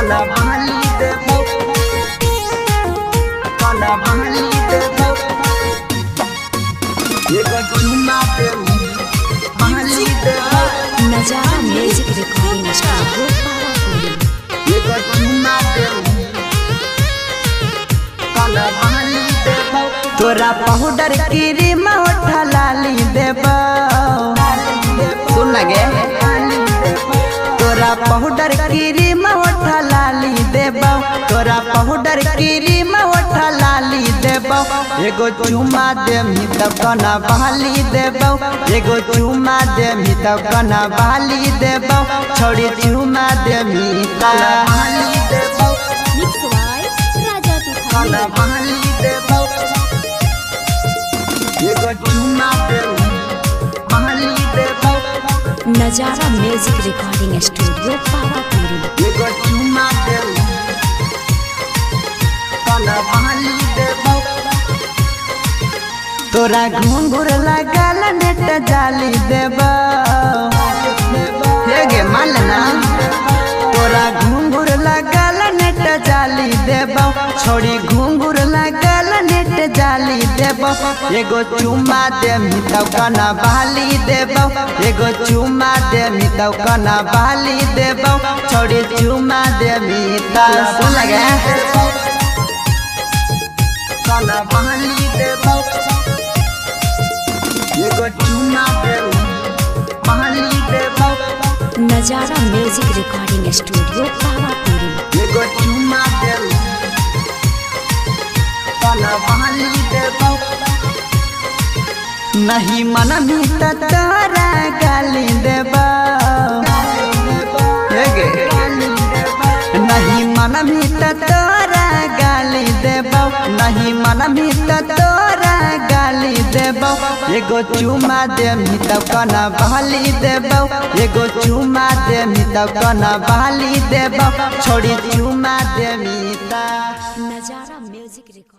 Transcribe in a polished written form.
कला बहली देबो कला बहली देबो एगो चुमा देबो बहली देबो नजारा म्यूजिक रिकॉर्डिंग स्टूडियो एगो चुमा देबो कला बहली देबो तोरा पाउडर क्रीम होठा लाली देबो सुन लगे तोरा पाउडर क्रीम होठा लाली देबो तोरा पाउडर क्रीम होठा लाली देबो एगो चुमा देमी तब कना बहली देबो एगो चुमा देमी तब कना बहली देबो छोड़ी चुमा देमी कला बहली देबो मिक्स वाइज राजा कला बहली देबो एगो चुमा देमी बहली देबो नजारा म्यूजिक रिकॉर्डिंग स्टूडियो पावापुरी एगो चुमा देबो कला बहली देबो तोरा घुंघुर लगल नेट जाली देबो हेगे मालना तोरा घुंघुर लगल नेट जाली देबो छोड़ी घुंघुर लगल नेट जाली देबो एगो चुमा देमी तब कना बहली देबो एगो चुमा देमी तब कना बहली देबो छोड़ी चुमा देमी तब सुन लगे कना बहली देबो एगो चुमा देबो बहली देबो नजारा म्यूजिक रिकॉर्डिंग स्टूडियो पावापुरी एगो चुमा देबो कला बहली देबो नहीं मन मित तोरा गाली देबो हेगे नहीं मन मित तोरा गाली देबो नहीं मन मित तोरा गाली देबो एगो चुमा देमी तब कना बहली देबो एगो चुमा देमी तब कना बहली देबो छोड़ी चुमा देमी ता नजारा म्यूजिक रिकॉर्डिंग